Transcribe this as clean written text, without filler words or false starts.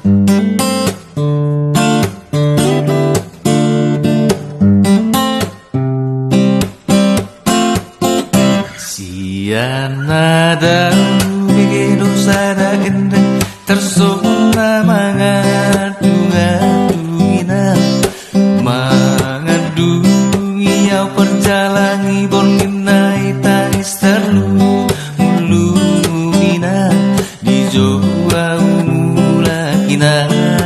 Sianada bikin usada gendeng tersona mangadu-ngadungina mangadungi au perjalangi bornginai tangis terlu mina di joa umulakina.